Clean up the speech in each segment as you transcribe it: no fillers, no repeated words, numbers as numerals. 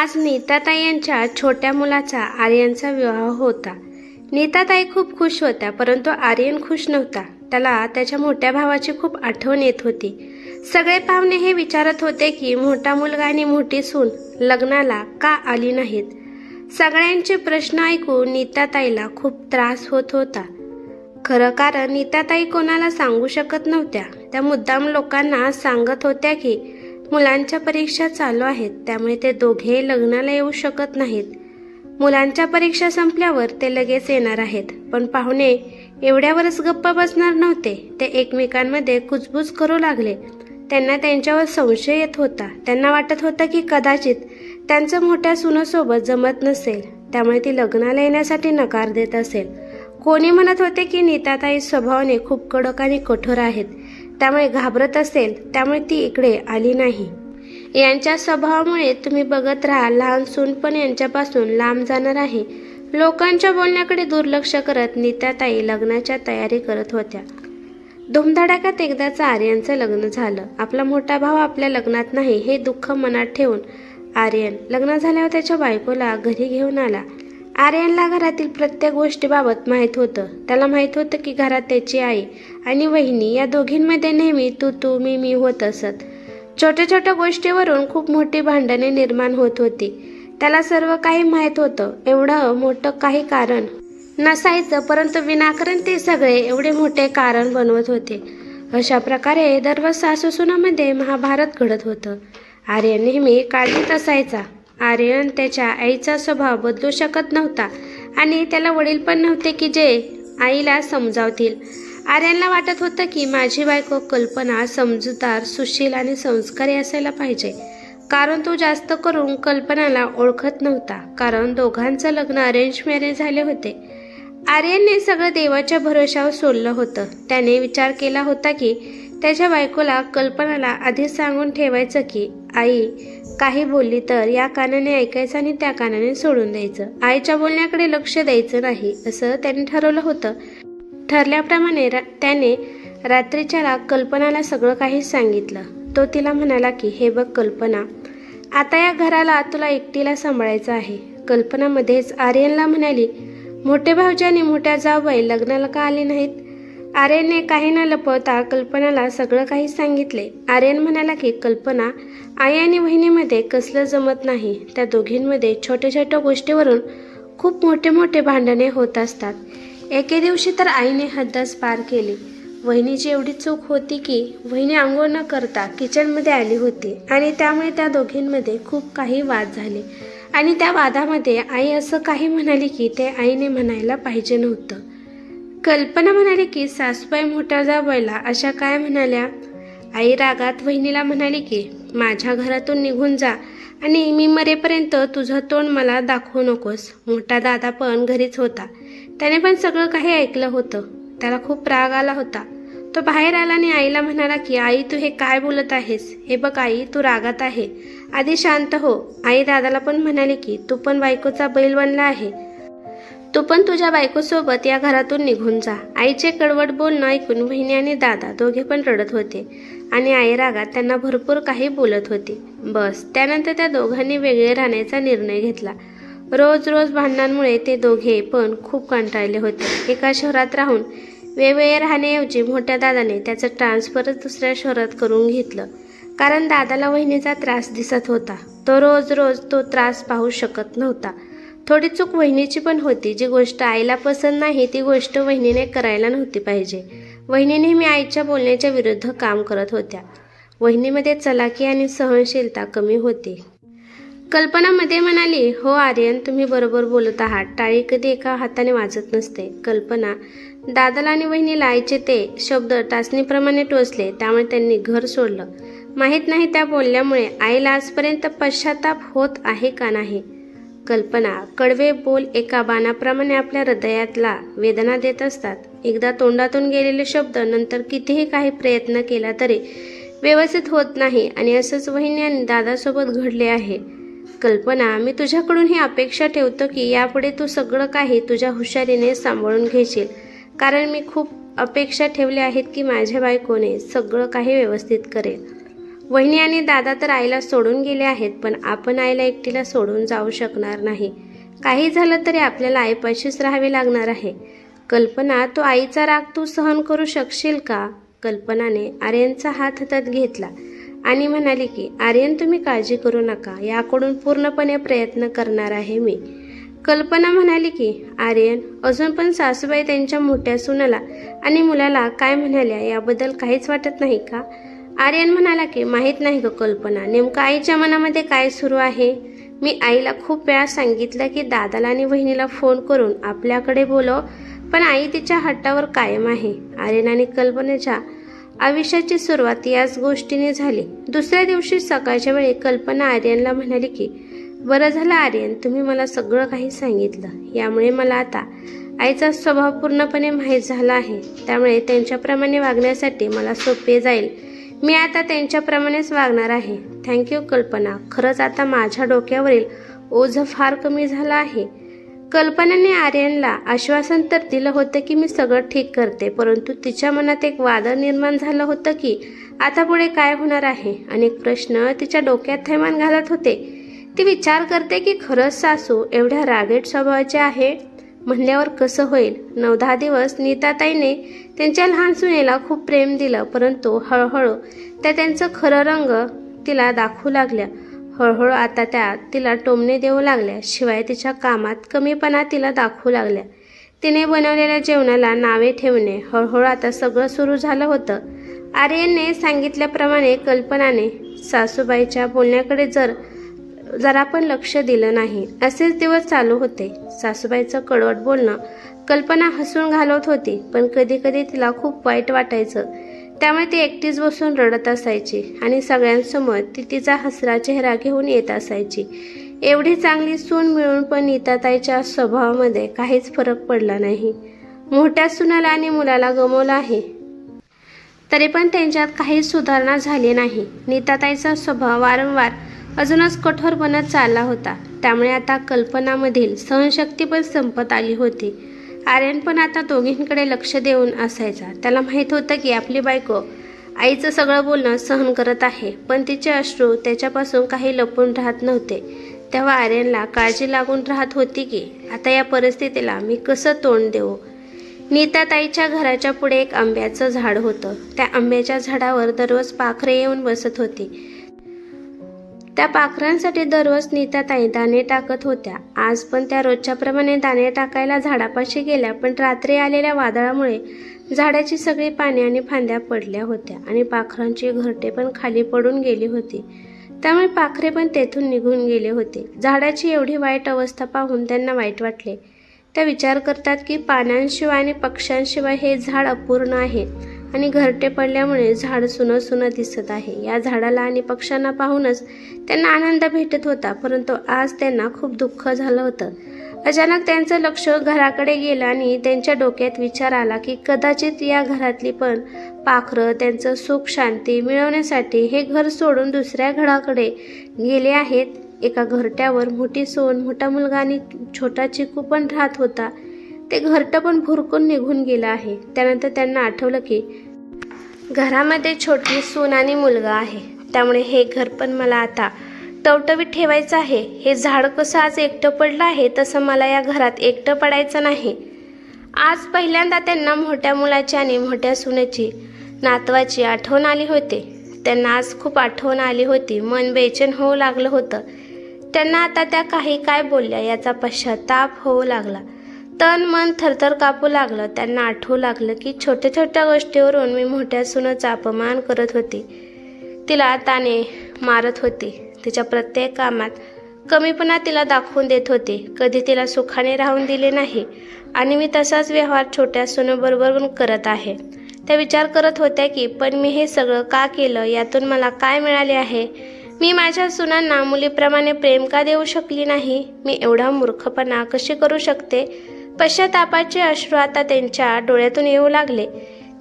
आज नीताताई यांच्या छोट्या मुलाचा आर्यनचा विवाह होता। नीताताई खूप खुश होत्या, परंतु आर्यन खुश नव्हता। त्याला त्याच्या मोठ्या भावाची खूप आठवण येत होती। सगळे पाहुणे हे विचारत होते की मोठा मुलगा आणि मोठी सून लग्नाला का आली नाहीत। सगळ्यांचे प्रश्न ऐकून नीताताईला खूप त्रास होत होता। खरं कारण नीताताई कोणाला सांगू शकत नव्हत्या। त्या मुद्दाम लोकांना सांगत होत्या की मुलांच्या परीक्षा चालू आहेत, त्यामुळे ते दोघे लग्नाला येऊ शकत नाहीत। मुलांच्या परीक्षा संपल्यावर ते लगेच येणार आहेत। पण पाहुणे एवढ्यावरच गप्प बसणार नव्हते। ते एकमेकांमध्ये कुजबुज करू लागले। त्यांना त्यांच्यावर संशय येत होता। त्यांना वाटत होतं की कदाचित त्यांचं मोठ्या सुनेसोबत जमत नसेल, त्यामुळे ती लग्नाला येण्यासाठी नकार देत असेल। कोणी म्हणत होते की नीताताई स्वभावाने खूप कडक आणि कठोर आहेत, त्यामुळे घाबरत असेल, त्यामुळे ती इकडे आली नाही। यांच्या स्वभावामुळे तुम्ही बघत राहा, लहान सून पण यांच्यापासून लांब जाणार आहे। लोकांच्या बोलण्याकडे दुर्लक्ष करत नीताताई लग्नाच्या तयारी करत होत्या। धुमधडाक्यात एकदाचं आर्यनचं लग्न झालं। आपला मोठा भाऊ आपल्या लग्नात नाही हे दुःख मनात ठेवून आर्यन लग्न झाल्यावर त्याच्या बायकोला घरी घेऊन आला। आर्यनला घरातील प्रत्येक गोष्टीबाबत माहीत होतं। त्याला माहीत होतं की घरात त्याची आई आणि वहिनी या दोघींमध्ये नेहमी तू मी होत असत। छोट्या छोट्या गोष्टीवरून खूप मोठी भांडणे निर्माण होत होती। त्याला सर्व काही माहीत होतं। एवढं मोठं काही कारण नसायचं, परंतु विनाकारण ते सगळे एवढे मोठे कारण बनवत होते। अशा प्रकारे दररोज सासूसुनामध्ये महाभारत घडत होतं। आर्यन नेहमी काळजीत असायचा। आर्यन त्याच्या आईचा स्वभाव बदलू शकत नव्हता आणि त्याला वडील पण नव्हते की जे आईला समजावतील। आर्यनला वाटत होतं की माझी बायको कल्पना समजूतदार, सुशील आणि संस्कारी असायला पाहिजे, कारण तो जास्त करून कल्पनाला ओळखत नव्हता, कारण दोघांचं लग्न अरेंज मॅरेज झाले होते। आर्यनने सगळं देवाच्या भरोशावर सोडलं होतं। त्याने विचार केला होता की त्याच्या बायकोला कल्पनाला आधीच सांगून ठेवायचं की आई काही बोलली तर या कानाने ऐकायचं आणि त्या कानाने सोडून द्यायचं। आईच्या बोलण्याकडे लक्ष द्यायचं नाही, असं त्याने ठरवलं होतं। ठरल्याप्रमाणे त्याने रात्रीच्या कल्पनाला सगळं काही सांगितलं। तो तिला म्हणाला की हे बघ कल्पना, आता या घराला तुला एकटीला सांभाळायचं आहे। कल्पना मध्येच आर्यनला म्हणाली, मोठे भाऊजी आणि मोठ्या जाऊबाई लग्नाला का आले नाहीत? आर्यनने काही न लपवता कल्पनाला सगळं काही सांगितले। आर्यन म्हणाला की कल्पना, आई आणि बहिणीमध्ये कसलं जमत नाही। त्या दोघींमध्ये छोट्या छोट्या गोष्टीवरून खूप मोठे मोठे भांडणे होत असतात। एके दिवशी तर आईने हद्दच पार केली। वहिनीची एवढी चूक होती की वहिनी आंघोळ न करता किचनमध्ये आली होती आणि त्यामुळे त्या दोघींमध्ये खूप काही वाद झाले आणि त्या वादामध्ये आई असं काही म्हणाली की ते आईने म्हणायला पाहिजे नव्हतं। कल्पना म्हणाली की सासूबाई मोठ्या जावयाला अशा काय म्हणाल्या? आई रागात वहिनीला म्हणाली की माझ्या घरातून निघून जा आणि मी मरेपर्यंत तुझं तोंड मला दाखवू नकोस। मोठा दादा पण घरीच होता, त्याने पण सगळं काही ऐकलं होतं। त्याला खूप राग आला होता। तो बाहेर आला आणि आईला म्हणाला की आई तू हे काय बोलत आहेस? हे बघ आई, तू रागात आहे, आधी शांत हो। आई दादाला पण म्हणाली की तू पण बायकोचा बैल बनला आहे, तू पण तुझ्या बायकोसोबत या घरातून निघून जा। आईचे कडवट बोलणं ऐकून वहिनी आणि दादा दोघे पण रडत होते आणि आई रागात त्यांना भरपूर काही बोलत होती। बस त्यानंतर त्या दोघांनी वेगळे राहण्याचा निर्णय घेतला। रोज रोज भांडणांमुळे ते दोघे पण खूप कंटाळले होते। एका शहरात राहून वेगवेगळे राहण्याऐवजी मोठ्या दादाने त्याचं ट्रान्सफरच दुसऱ्या शहरात करून घेतलं, कारण दादाला वहिनीचा त्रास दिसत होता। तो रोज तो त्रास पाहू शकत नव्हता। थोडी चूक वहिनीची पण होती। जी गोष्ट आईला पसंत नाही ती गोष्ट वहिनीने करायला नव्हती पाहिजे। वहिनी नेहमी आईच्या बोलण्याच्या विरुद्ध काम करत होत्या। वहिनीमध्ये चलाकी आणि सहनशीलता कमी होती। कल्पना मध्ये म्हणाली, हो आर्यन, तुम्ही बरोबर बोलत आहात। टाळी कधी एका हाताने वाजत नसते। कल्पना दादाला आणि वहिनीला आईचे ते शब्द टाचणीप्रमाणे टोचले, त्यामुळे त्यांनी घर सोडलं। माहीत नाही त्या बोलल्यामुळे आईला आजपर्यंत पश्चाताप होत आहे का नाही। कल्पना कडवे बोल एका बाणाप्रमाणे आपल्या हृदयातला वेदना देत असतात। एकदा तोंडातून गेलेले शब्द नंतर कितीही काही प्रयत्न केला तरी व्यवस्थित होत नाही आणि असंच वहिनी आणि दादासोबत घडले आहे। कल्पना, मी तुझ्याकडून ही अपेक्षा ठेवतो की यापुढे तू सगळं काही तुझ्या हुशारीने सांभाळून घेशील, कारण मी खूप अपेक्षा ठेवल्या आहेत की माझ्या बायकोने सगळं काही व्यवस्थित करेल। वहिनी आणि दादा तर आईला सोडून गेले आहेत, पण आपण आईला एकटीला सोडून जाऊ शकणार नाही. काही झालं तरी आपल्याला आईपाशीच राहावे लागणार आहे. कल्पना, तो आईचा राग तू सहन करू शकशील का? कल्पनाने आर्यनचा हात हातात घेतला आणि म्हणाली की आर्यन, तुम्ही काळजी करू नका, याकडून पूर्णपणे प्रयत्न करणार आहे मी. कल्पना म्हणाली की आर्यन, अजून पण सासूबाई त्यांच्या मोठ्या सुनाला आणि मुलाला काय म्हणाल्या याबद्दल काहीच वाटत नाही का? आर्यन म्हणाला की माहीत नाही ग कल्पना, नेमकं आईच्या मनामध्ये काय सुरू आहे. मी आईला खूप वेळा सांगितलं की दादाला आणि वहिनीला फोन करून आपल्याकडे बोलव, पण आई तिच्या हट्टावर कायम आहे. आर्यन आणि कल्पनेच्या आयुष्याची सुरुवात याच गोष्टीने झाली. दुसऱ्या दिवशी सकाळच्या वेळी कल्पना आर्यनला म्हणाली की बरं झालं आर्यन, तुम्ही मला सगळं काही सांगितलं. यामुळे मला आता आईचा स्वभाव पूर्णपणे माहीत झाला आहे. त्यामुळे त्यांच्याप्रमाणे वागण्यासाठी मला सोपे जाईल. मी आता त्यांच्याप्रमाणेच वागणार आहे. थँक्यू कल्पना, खरंच आता माझ्या डोक्यावरील ओझं फार कमी झालं आहे. कल्पनाने आर्यनला आश्वासन तर दिलं होतं की मी सगळं ठीक करते, परंतु तिच्या मनात एक वादळ निर्माण झालं होतं की आता पुढे काय होणार आहे. अनेक प्रश्न तिच्या डोक्यात थैमान घालत होते. ती विचार करते की खरंच सासू एवढ्या रागीट स्वभावाचे आहे म्हणल्यावर कसं होईल. 9-10 दिवस नीताताईने त्यांच्या लहान सुनेला खूप प्रेम दिलं, परंतु हळूहळू त्या त्यांचं खरं रंग तिला दाखवू लागल्या. हळूहळू आता त्या तिला टोमणे देऊ लागल्या, शिवाय तिच्या कामात कमीपणा तिला दाखवू लागल्या. तिने बनवलेल्या जेवणाला नावे ठेवणे, हळूहळू आता सगळं सुरू झालं होतं. आर्यनने सांगितल्याप्रमाणे कल्पनाने सासूबाईच्या बोलण्याकडे जरा पण लक्ष दिलं नाही. असेच दिवस चालू होते. सासूबाईचं कडवट बोलणं कल्पना हसून घालवत होती, पण कधी कधी तिला खूप वाईट वाटायचं. त्यामुळे ती एकटीच बसून रडत असायची आणि सगळ्यांसमोर ती तिचा हसरा चेहरा घेऊन येत असायची. एवढी चांगली सून मिळून पण नीताताईच्या स्वभावामध्ये काहीच फरक पडला नाही. मोठ्या सुनाला आणि मुलाला गमावलं आहे, तरी पण त्यांच्यात काहीच सुधारणा झाली नाही. नीताताईचा स्वभाव वारंवार अजूनच कठोर बनत चालला होता. त्यामुळे आता कल्पनामधील सहनशक्ती पण संपत आली होती. आर्यन पण आता दोघींकडे लक्ष देऊन असायचा. त्याला माहीत होतं की आपली बायको आईचं सगळं बोलणं सहन करत आहे, पण तिचे अश्रू त्याच्यापासून काही लपून राहत नव्हते. तेव्हा आर्यनला काळजी लागून राहत होती की आता या परिस्थितीला मी कसं तोंड देऊ. नीताताईच्या घराच्या पुढे एक आंब्याचं झाड होतं. त्या आंब्याच्या झाडावर दररोज पाखरे येऊन बसत होती. त्या पाखरांसाठी दररोज नीताताई दाणे टाकत होत्या. आज पण त्या रोजच्याप्रमाणे दाणे टाकायला झाडापाशी गेल्या, पण रात्री आलेल्या वादळामुळे झाडाची सगळी पाने आणि फांद्या पडल्या होत्या आणि पाखरांची घरटे पण खाली पडून गेली होती. त्यामुळे पाखरे पण तेथून निघून गेले होते. झाडाची एवढी वाईट अवस्था पाहून त्यांना वाईट वाटले. त्या विचार करतात की पानांशिवाय आणि पक्ष्यांशिवाय हे झाड अपूर्ण आहे आणि घरटे पडल्यामुळे झाड सुनं सुनं दिसत आहे. या झाडाला आणि पक्ष्यांना पाहूनच त्यांना आनंद भेटत होता, परंतु आज त्यांना खूप दुःख झालं होतं. अचानक त्यांचं लक्ष घराकडे गेलं आणि त्यांच्या डोक्यात विचार आला की कदाचित या घरातली पण पाखरं त्यांचं सुख शांती मिळवण्यासाठी हे घर सोडून दुसऱ्या घराकडे गेले आहेत. एका घरट्यावर मोठी सोन, मोठा मुलगा आणि छोटा चिकू पण राहत होता. ते घरटं पण भुरकून निघून गेलं आहे. त्यानंतर त्यांना आठवलं की घरामध्ये छोटी सून आणि मुलगा आहे, त्यामुळे हे घर पण मला आता टवटवीत ठेवायचं आहे. हे झाड कसं आज एकटं पडलं आहे, तसं मला या घरात एकटं पडायचं नाही. आज पहिल्यांदा त्यांना मोठ्या मुलाची आणि मोठ्या सुनेची, नातवाची आठवण आली होती. त्यांना आज खूप आठवण आली होती. मन बेचैन होऊ लागलं होतं. त्यांना आता त्या काही काय बोलल्या याचा पश्चाताप होऊ लागला. तन मन थरथर कापू लागलं. त्यांना आठवू लागलं की छोट्या छोट्या गोष्टीवरून मी मोठ्या सुनेचा अपमान करत होती, तिला ताने मारत होती, तिच्या प्रत्येक कामात कमीपणा तिला दाखवून देत होते, कधी तिला सुखाने राहून दिले नाही आणि मी तसाच व्यवहार छोट्या सुनेबरोबर करत आहे. त्या विचार करत होत्या की पण मी हे सगळं का केलं, यातून मला काय मिळाले आहे. मी माझ्या सुनांना मुलीप्रमाणे प्रेम का देऊ शकली नाही. मी एवढा मूर्खपणा कशी करू शकते. पश्चातापाचे अश्रू आता त्यांच्या डोळ्यातून येऊ लागले.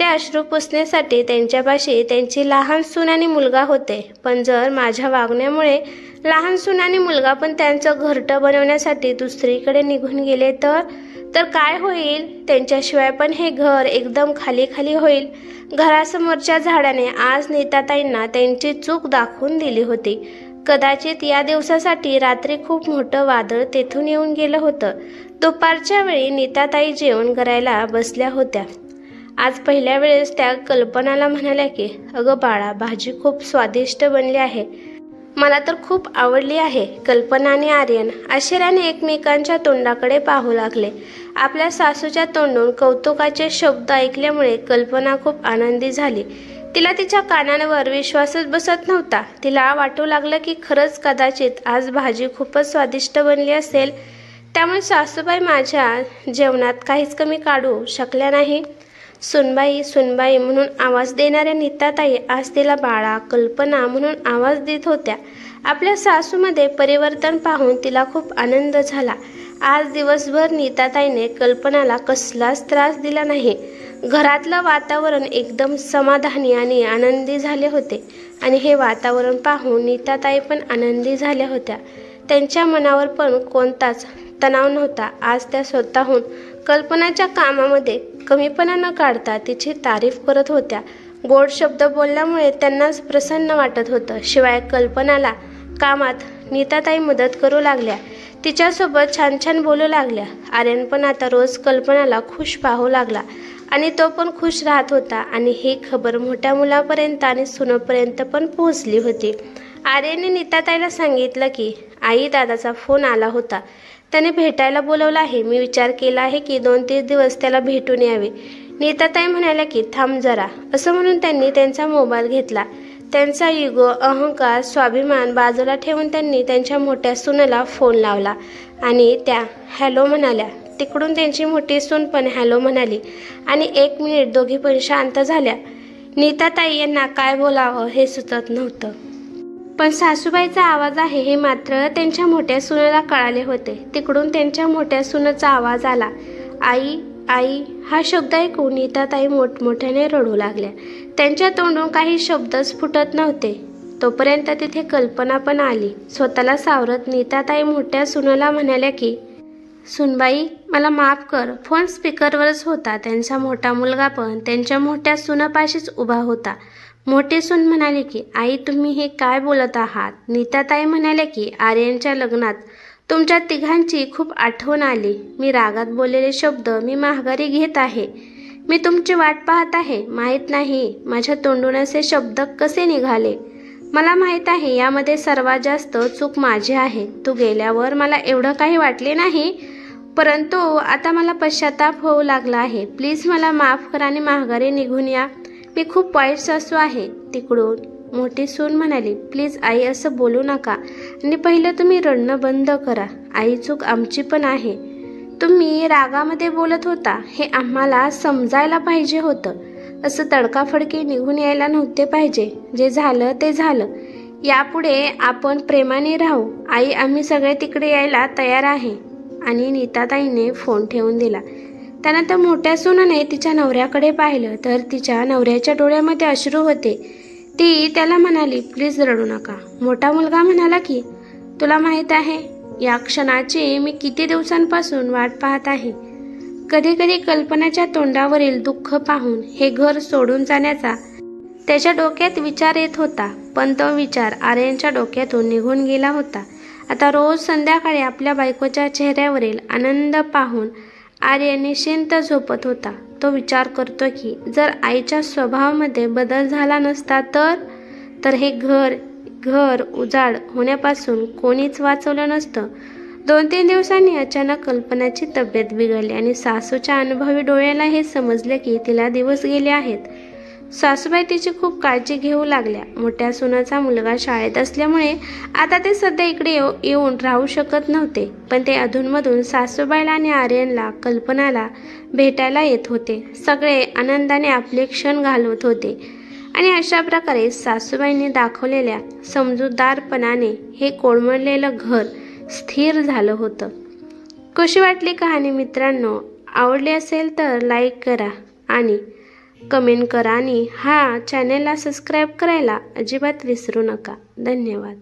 ते अश्रू पुसण्यासाठी त्यांच्यापाशी त्यांची लहान सून आणि मुलगा होते, पण जर माझ्या वागण्यामुळे लहान सून आणि मुलगा पण त्यांचं घरटं बनवण्यासाठी दुसरीकडे निघून गेले तर तर काय होईल? त्यांच्याशिवाय पण हे घर एकदम खाली खाली होईल. घरासमोरच्या झाडाने आज नीताताईंना त्यांची चूक दाखवून दिली होती. कदाचित या दिवसासाठी रात्री खूप मोठं वादळ तेथून येऊन गेलं होतं. दुपारच्या वेळी नीताताई जेवण करायला बसल्या होत्या. आज पहिल्या वेळेस त्या कल्पनाला म्हणाल्या की अगं बाळा, भाजी खूप स्वादिष्ट बनली आहे, मला तर खूप आवडली आहे. कल्पना आणि आर्यन आश्चर्याने एकमेकांच्या तोंडाकडे पाहू लागले. आपल्या सासूच्या तोंडून कौतुकाचे शब्द ऐकल्यामुळे कल्पना खूप आनंदी झाली. तिला तिच्या कानांवर विश्वासच बसत नव्हता. तिला वाटू लागलं की खरंच कदाचित आज भाजी खूपच स्वादिष्ट बनली असेल, त्यामुळे सासूबाई माझ्या जेवणात काहीच कमी काढू शकल्या नाही. सुनबाई सुनबाई म्हणून आवाज देणाऱ्या नीताताई आज तिला बाळा, कल्पना म्हणून आवाज देत होत्या. आपल्या सासूमध्ये परिवर्तन पाहून तिला खूप आनंद झाला. आज दिवसभर नीताताईने कल्पनाला कसलाच त्रास दिला नाही. घरातलं वातावरण एकदम समाधानी आणि आनंदी झाले होते आणि हे वातावरण पाहून नीताताई पण आनंदी झाल्या होत्या. त्यांच्या मनावर पण कोणताच तणाव नव्हता. आज त्या स्वतःहून कल्पनाच्या कामामध्ये कमीपणा न काढता तिची तारीफ करत होत्या. गोड शब्द बोलल्यामुळे त्यांनाच प्रसन्न वाटत होतं. शिवाय कल्पनाला कामात नीताताई मदत करू लागल्या. तिच्यासोबत छान छान बोलू लागल्या. आर्यन पण आता रोज कल्पनाला खुश पाहू लागला आणि तो पण खुश राहत होता. आणि ही खबर मोठ्या मुलापर्यंत आणि सुनेपर्यंत पण पोहोचली होती. आर्यनने नीताताईला सांगितलं की आई, दादाचा फोन आला होता, त्याने भेटायला बोलवलं आहे. मी विचार केला आहे की 2-3 दिवस त्याला भेटून यावे. नीताताई म्हणाल्या की थांब जरा. असं म्हणून त्यांनी त्यांचा मोबाईल घेतला. त्यांचा इगो, अहंकार, स्वाभिमान बाजूला ठेवून त्यांनी त्यांच्या मोठ्या सुनेला फोन लावला आणि त्या हॅलो म्हणाल्या. तिकडून त्यांची मोठी सून पण हॅलो म्हणाली आणि 1 मिनिट दोघी पण शांत झाल्या. नीताताई यांना काय बोलावं हे सुचत नव्हतं. पण सासूबाईचा आवाज आहे हे मात्र त्यांच्या मोठ्या सुनेला कळाले होते. तिकडून त्यांच्या मोठ्या सुनेचा आवाज आला. आई आई हा शब्द ऐकून नीताताई मोठमोठ्याने रडू लागल्या. त्यांच्या तोंडून काही शब्दच फुटत नव्हते. तोपर्यंत तिथे कल्पना पण आली. स्वतःला सावरत नीताताई मोठ्या सुनेला म्हणाल्या की सुनबाई, मला माफ कर. फोन स्पीकरवरच होता. त्यांचा मोठा मुलगा पण त्यांच्या मोठ्या सुनापाशीच उभा होता. मोठी सून म्हणाली की आई, तुम्ही हे काय बोलत आहात? नीताताई म्हणाल्या की आर्यनच्या लग्नात तुमच्या तिघांची खूप आठवण आली. मी रागात बोललेले शब्द मी माघारी घेत आहे. मी तुमची वाट पाहत आहे. माहीत नाही माझ्या तोंडून असे शब्द कसे निघाले. मला माहीत आहे यामध्ये सर्वात जास्त चूक माझी आहे. तू गेल्यावर मला एवढं काही वाटले नाही, परंतु आता मला पश्चाताप होऊ लागला आहे. प्लीज मला माफ करा आणि माघारी निघून या. मी खूप वाईट सासू आहे. तिकडून मोठी सून म्हणाली, प्लीज आई, असं बोलू नका आणि पहिलं तुम्ही रडणं बंद करा. आई, चूक आमची पण आहे. तुम्ही रागामध्ये बोलत होता हे आम्हाला समजायला पाहिजे होतं. असं तडकाफडकी निघून यायला नव्हते पाहिजे. जे झालं ते झालं. यापुढे आपण प्रेमाने राहू. आई, आम्ही सगळे तिकडे यायला तयार आहे. आणि नीताताईने फोन ठेवून दिला. त्यानंतर मोठ्या सुनेने तिच्या नवऱ्याकडे पाहिलं तर तिच्या नवऱ्याच्या डोळ्यामध्ये अश्रू होते. ती त्याला म्हणाली, प्लीज रडू नका. मोठा मुलगा म्हणाला की तुला माहीत आहे या क्षणाची मी किती दिवसांपासून वाट पाहत आहे. कधी कधी कल्पनाच्या तोंडावरील दुःख पाहून हे घर सोडून जाण्याचा त्याच्या डोक्यात विचार येत होता, पण तो विचार आर्यनच्या डोक्यातून निघून गेला होता. आता रोज संध्याकाळी आपल्या बायकोच्या चेहऱ्यावरील आनंद पाहून आर्यन निश्चिंत झोपत होता. तो विचार करतो की जर आईच्या स्वभावामध्ये बदल झाला नसता तर हे घर उजाड होण्यापासून कोणीच वाचवलं नसतं. 2-3 दिवसांनी अचानक कल्पनाची तब्येत बिघडली आणि सासूच्या अनुभवी डोळ्याला हे समजले की तिला दिवस गेले आहेत. सासूबाई तिची खूप काळजी घेऊ लागल्या. मोठ्या सुनाचा मुलगा शाळेत असल्यामुळे आता ते सध्या इकडे येऊन राहू शकत नव्हते, पण ते अधूनमधून सासूबाईला आणि आर्यनला, कल्पनाला भेटायला येत होते. सगळे आनंदाने आपले क्षण घालवत होते आणि अशा प्रकारे सासूबाईंनी दाखवलेल्या समजूतदारपणाने हे कोळमडलेलं घर स्थिर झालं होतं. कशी वाटली कहाणी मित्रांनो? आवडली असेल तर लाईक करा आणि कमेंट करा आणि चॅनलला सबस्क्राईब करायला अजिबात विसरू नका. धन्यवाद.